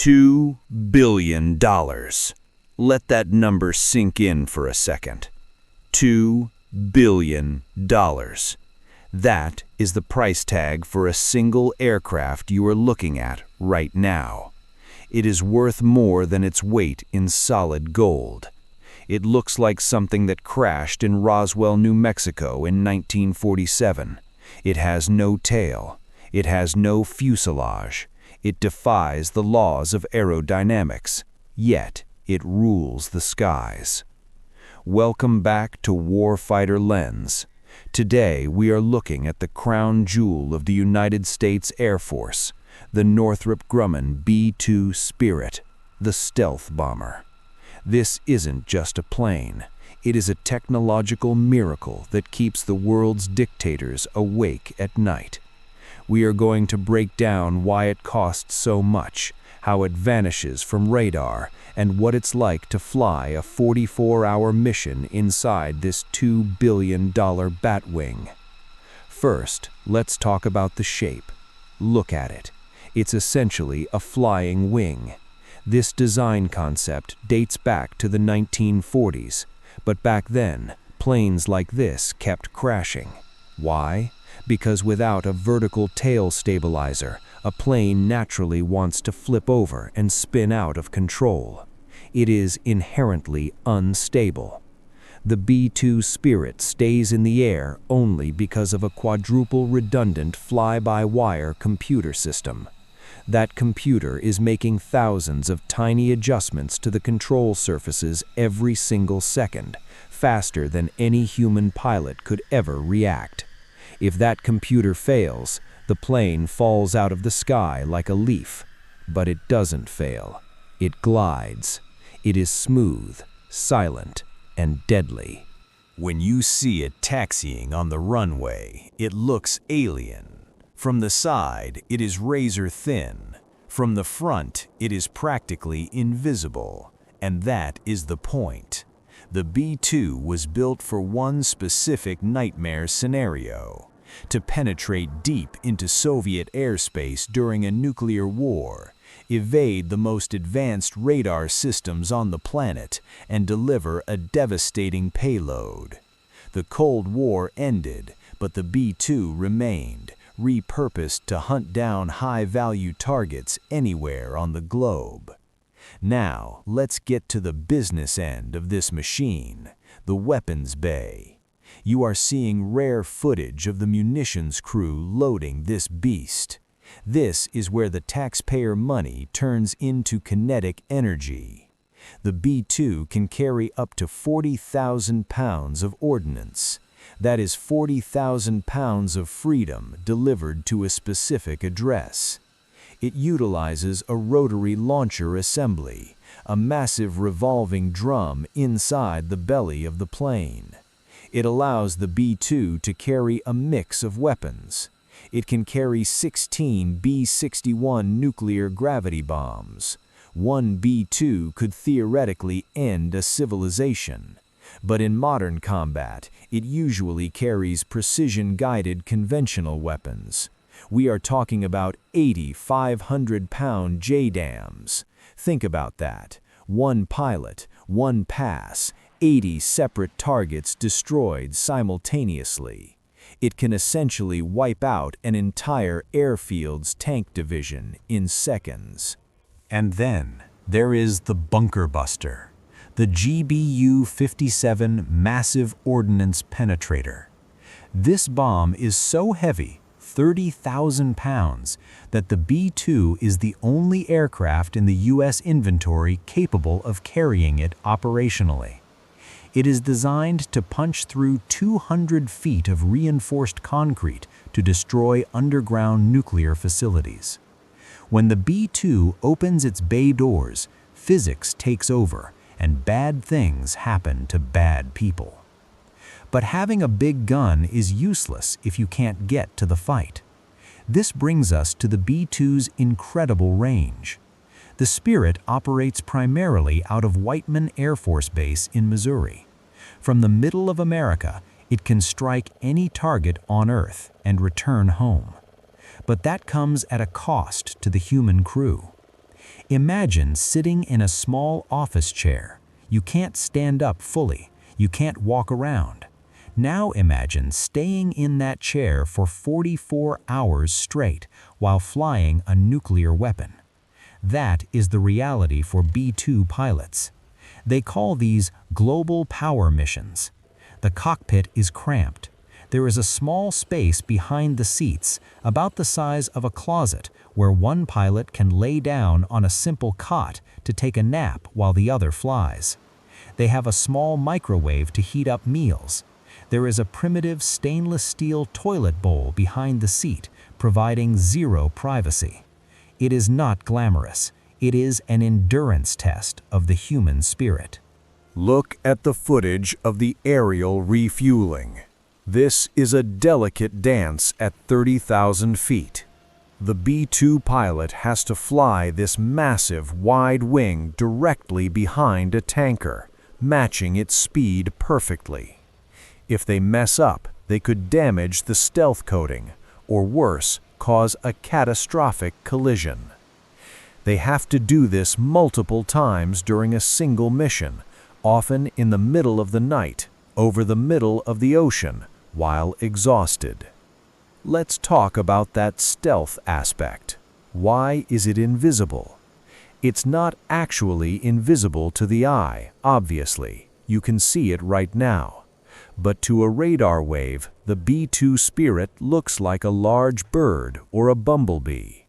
$2 billion. Let that number sink in for a second. $2 billion. That is the price tag for a single aircraft you are looking at right now. It is worth more than its weight in solid gold. It looks like something that crashed in Roswell, New Mexico in 1947. It has no tail. It has no fuselage. It defies the laws of aerodynamics. Yet, it rules the skies. Welcome back to Warfighter Lens. Today, we are looking at the crown jewel of the United States Air Force, the Northrop Grumman B-2 Spirit, the stealth bomber. This isn't just a plane. It is a technological miracle that keeps the world's dictators awake at night. We are going to break down why it costs so much, how it vanishes from radar, and what it's like to fly a 44-hour mission inside this $2 billion Batwing. First, let's talk about the shape. Look at it. It's essentially a flying wing. This design concept dates back to the 1940s, but back then, planes like this kept crashing. Why? Because without a vertical tail stabilizer, a plane naturally wants to flip over and spin out of control. It is inherently unstable. The B-2 Spirit stays in the air only because of a quadruple redundant fly-by-wire computer system. That computer is making thousands of tiny adjustments to the control surfaces every single second, faster than any human pilot could ever react. If that computer fails, the plane falls out of the sky like a leaf. But it doesn't fail. It glides. It is smooth, silent, and deadly. When you see it taxiing on the runway, it looks alien. From the side, it is razor thin. From the front, it is practically invisible. And that is the point. The B-2 was built for one specific nightmare scenario: to penetrate deep into Soviet airspace during a nuclear war, evade the most advanced radar systems on the planet, and deliver a devastating payload. The Cold War ended, but the B-2 remained, repurposed to hunt down high-value targets anywhere on the globe. Now, let's get to the business end of this machine, the weapons bay. You are seeing rare footage of the munitions crew loading this beast. This is where the taxpayer money turns into kinetic energy. The B-2 can carry up to 40,000 pounds of ordnance. That is 40,000 pounds of freedom delivered to a specific address. It utilizes a rotary launcher assembly, a massive revolving drum inside the belly of the plane. It allows the B-2 to carry a mix of weapons. It can carry 16 B-61 nuclear gravity bombs. One B-2 could theoretically end a civilization. But in modern combat, it usually carries precision-guided conventional weapons. We are talking about 80 500-pound JDAMs. Think about that. One pilot, one pass, 80 separate targets destroyed simultaneously. It can essentially wipe out an entire airfield's tank division in seconds. And then there is the bunker buster, the GBU-57 Massive Ordnance Penetrator. This bomb is so heavy, 30,000 pounds, that the B-2 is the only aircraft in the U.S. inventory capable of carrying it operationally. It is designed to punch through 200 feet of reinforced concrete to destroy underground nuclear facilities. When the B-2 opens its bay doors, physics takes over, and bad things happen to bad people. But having a big gun is useless if you can't get to the fight. This brings us to the B-2's incredible range. The Spirit operates primarily out of Whiteman Air Force Base in Missouri. From the middle of America, it can strike any target on Earth and return home. But that comes at a cost to the human crew. Imagine sitting in a small office chair. You can't stand up fully. You can't walk around. Now imagine staying in that chair for 44 hours straight while flying a nuclear weapon. That is the reality for B-2 pilots. They call these global power missions. The cockpit is cramped. There is a small space behind the seats, about the size of a closet, where one pilot can lay down on a simple cot to take a nap while the other flies. They have a small microwave to heat up meals. There is a primitive stainless steel toilet bowl behind the seat, providing zero privacy. It is not glamorous. It is an endurance test of the human spirit. Look at the footage of the aerial refueling. This is a delicate dance at 30,000 feet. The B-2 pilot has to fly this massive wide wing directly behind a tanker, matching its speed perfectly. If they mess up, they could damage the stealth coating, or worse, cause a catastrophic collision. They have to do this multiple times during a single mission, often in the middle of the night, over the middle of the ocean, while exhausted. Let's talk about that stealth aspect. Why is it invisible? It's not actually invisible to the eye, obviously. You can see it right now. But to a radar wave, the B-2 Spirit looks like a large bird or a bumblebee.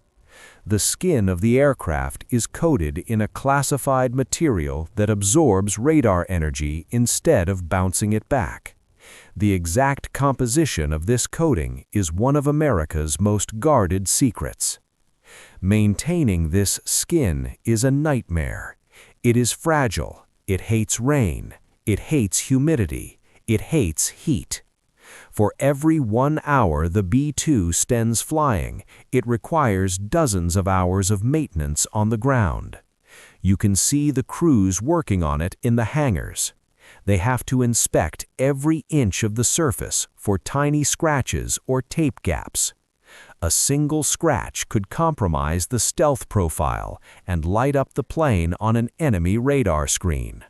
The skin of the aircraft is coated in a classified material that absorbs radar energy instead of bouncing it back. The exact composition of this coating is one of America's most guarded secrets. Maintaining this skin is a nightmare. It is fragile. It hates rain. It hates humidity. It hates heat. For every 1 hour the B-2 spends flying, it requires dozens of hours of maintenance on the ground. You can see the crews working on it in the hangars. They have to inspect every inch of the surface for tiny scratches or tape gaps. A single scratch could compromise the stealth profile and light up the plane on an enemy radar screen.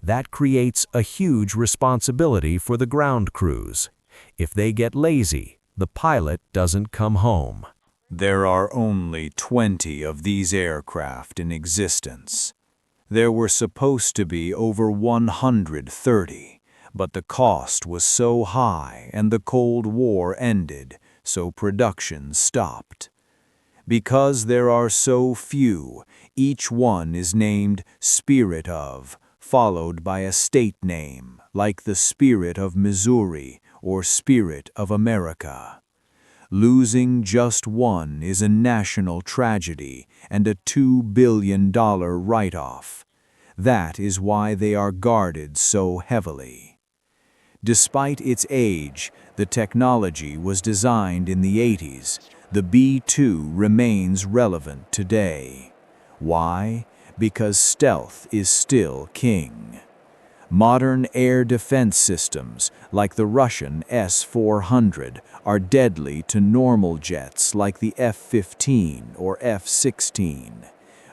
That creates a huge responsibility for the ground crews. If they get lazy, the pilot doesn't come home. There are only 20 of these aircraft in existence. There were supposed to be over 130, but the cost was so high and the Cold War ended, so production stopped. Because there are so few, each one is named Spirit of, followed by a state name, like the Spirit of Missouri or Spirit of America. Losing just one is a national tragedy and a $2 billion write-off. That is why they are guarded so heavily. Despite its age, the technology was designed in the 80s. The B-2 remains relevant today. Why? Because stealth is still king. Modern air defense systems, like the Russian S-400, are deadly to normal jets like the F-15 or F-16.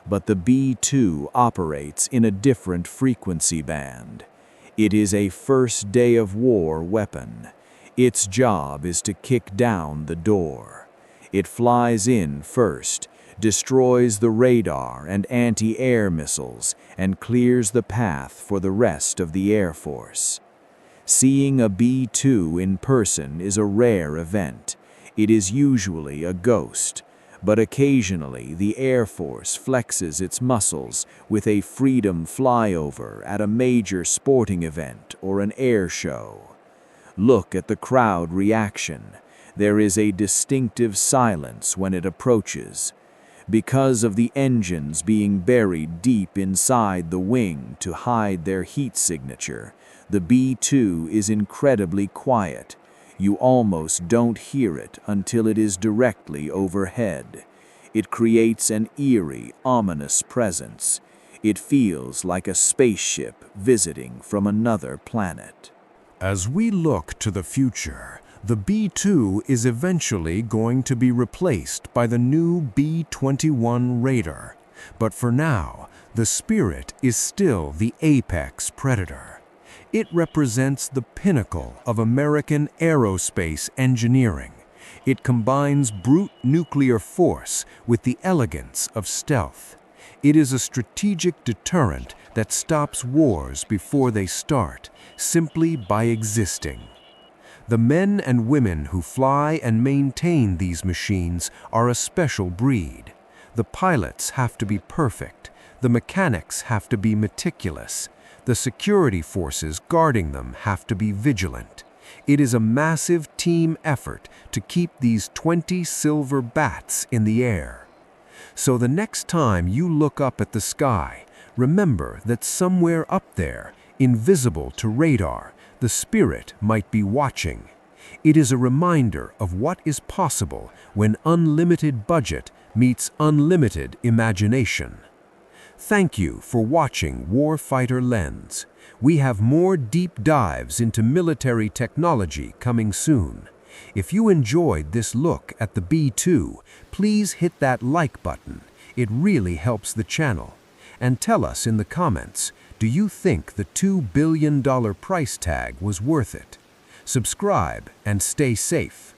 But the B-2 operates in a different frequency band. It is a first-day-of-war weapon. Its job is to kick down the door. It flies in first, destroys the radar and anti-air missiles, and clears the path for the rest of the Air Force. Seeing a B-2 in person is a rare event. It is usually a ghost, but occasionally the Air Force flexes its muscles with a freedom flyover at a major sporting event or an air show. Look at the crowd reaction. There is a distinctive silence when it approaches. Because of the engines being buried deep inside the wing to hide their heat signature, the B-2 is incredibly quiet. You almost don't hear it until it is directly overhead. It creates an eerie, ominous presence. It feels like a spaceship visiting from another planet. As we look to the future, the B-2 is eventually going to be replaced by the new B-21 Raider. But for now, the Spirit is still the apex predator. It represents the pinnacle of American aerospace engineering. It combines brute nuclear force with the elegance of stealth. It is a strategic deterrent that stops wars before they start, simply by existing. The men and women who fly and maintain these machines are a special breed. The pilots have to be perfect. The mechanics have to be meticulous. The security forces guarding them have to be vigilant. It is a massive team effort to keep these 20 silver bats in the air. So the next time you look up at the sky, remember that somewhere up there, invisible to radar, the Spirit might be watching. It is a reminder of what is possible when unlimited budget meets unlimited imagination. Thank you for watching Warfighter Lens. We have more deep dives into military technology coming soon. If you enjoyed this look at the B-2, please hit that like button. It really helps the channel. And tell us in the comments, do you think the $2 billion price tag was worth it? Subscribe and stay safe.